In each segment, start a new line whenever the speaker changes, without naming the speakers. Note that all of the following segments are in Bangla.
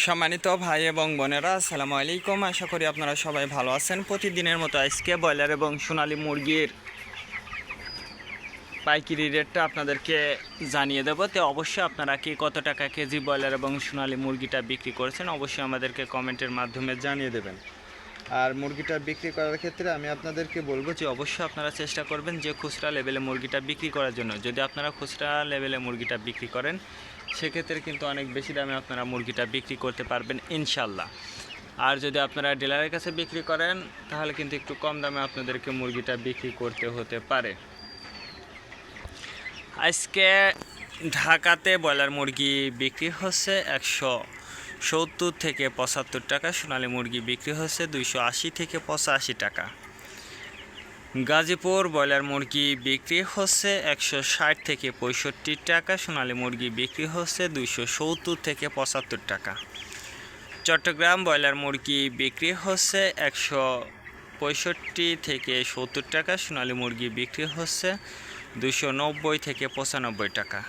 সম্মানিত ভাই এবং বোনেরা, আসসালামু আলাইকুম। আশা করি আপনারা সবাই ভালো আছেন। প্রতিদিনের মতো আজকে ব্রয়লার এবং সোনালী মুরগির পাইকারি রেটটা আপনাদেরকে জানিয়ে দেবো। তো অবশ্যই আপনারা কি কত টাকা কেজি ব্রয়লার এবং সোনালী মুরগিটা বিক্রি করেছেন অবশ্যই আমাদেরকে কমেন্টের মাধ্যমে জানিয়ে দেবেন। আর মুরগিটা বিক্রি করার ক্ষেত্রে আমি আপনাদেরকে বলবো যে অবশ্যই আপনারা চেষ্টা করবেন যে খুচরা লেভেলে মুরগিটা বিক্রি করার জন্য। যদি আপনারা খুচরা লেভেলে মুরগিটা বিক্রি করেন সেক্ষেত্রে কিন্তু অনেক বেশি দামে আপনারা মুরগিটা বিক্রি করতে পারবেন ইনশাল্লাহ। আর যদি আপনারা ডিলারের কাছে বিক্রি করেন তাহলে কিন্তু একটু কম দামে আপনাদেরকে মুরগিটা বিক্রি করতে হতে পারে। আজকে ঢাকাতে ব্রয়লার মুরগি বিক্রি হচ্ছে 170 থেকে 75 টাকা, সোনালী মুরগি বিক্রি হচ্ছে 280 থেকে 85 টাকা। গাজীপুর ব্রয়লার মুরগি বিক্রি হচ্ছে 160 থেকে 65 টাকা, সোনালী মুরগি বিক্রি হচ্ছে 270 থেকে 75 টাকা। চট্টগ্রাম ব্রয়লার মুরগি বিক্রি হচ্ছে 165 থেকে 70 টাকা, সোনালী মুরগি বিক্রি হচ্ছে 290 থেকে 95 টাকা।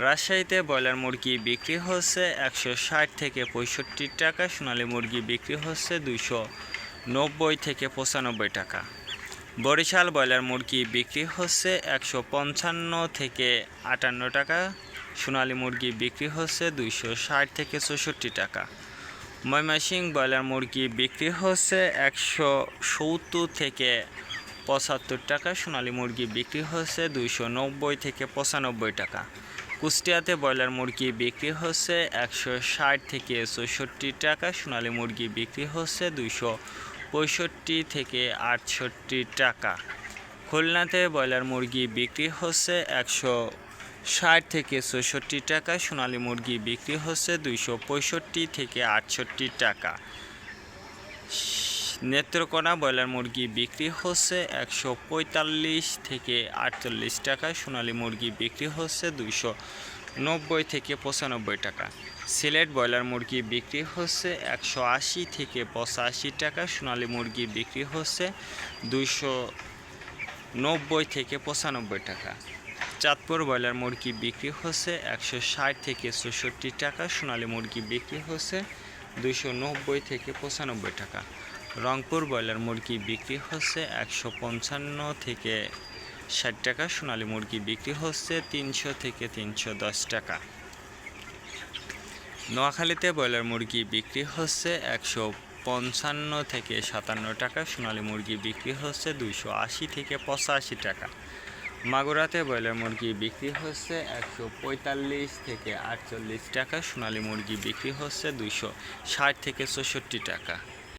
রাজশাহীতে ব্রয়লার মুরগি বিক্রি হচ্ছে 160 থেকে 65 টাকা, সোনালী মুরগি বিক্রি হচ্ছে 290 থেকে 95 টাকা। বরিশাল ব্রয়লার মুরগি বিক্রি হচ্ছে 155 থেকে 58 টাকা, সোনালী মুরগি বিক্রি হচ্ছে 260 থেকে 64 টাকা। ময়মনসিংহ ব্রয়লার মুরগি বিক্রি হচ্ছে 170 থেকে 75 টাকা, সোনালী মুরগি বিক্রি হচ্ছে 290 থেকে 95 টাকা। কুষ্টিয়াতে ব্রয়লার মুরগি বিক্রি হচ্ছে 160 থেকে 64 টাকা, সোনালী মুরগি বিক্রি হচ্ছে 265 থেকে 68 টাকা। খুলনাতে ব্রয়লার মুরগি বিক্রি হচ্ছে 160 থেকে 64 টাকা, সোনালী মুরগি বিক্রি হচ্ছে 265 থেকে 68 টাকা। নেত্রকোনা ব্রয়লার মুরগি বিক্রি হচ্ছে 145 থেকে 48 টাকা, সোনালী মুরগি বিক্রি হচ্ছে 290 থেকে 95 টাকা। সিলেট ব্রয়লার মুরগি বিক্রি হচ্ছে 180 থেকে 85 টাকা, সোনালী মুরগি বিক্রি হচ্ছে 290 থেকে 95 টাকা। চাঁদপুর ব্রয়লার মুরগি বিক্রি হচ্ছে 160 থেকে 64 টাকা, সোনালী মুরগি বিক্রি হচ্ছে 290 থেকে 95 টাকা। রংপুর ব্রয়লার মুরগি বিক্রি হচ্ছে 155 থেকে 60 টাকা, সোনালী মুরগি বিক্রি হচ্ছে 300 থেকে 310 টাকা। নোয়াখালীতে ব্রয়লার মুরগি বিক্রি হচ্ছে 155 থেকে 57 টাকা, সোনালী মুরগি বিক্রি হচ্ছে 280 থেকে 85 টাকা। মাগুরাতে ব্রয়লার মুরগি বিক্রি হচ্ছে 145 থেকে 48 টাকা, সোনালী মুরগি বিক্রি হচ্ছে 260 থেকে 64 টাকা।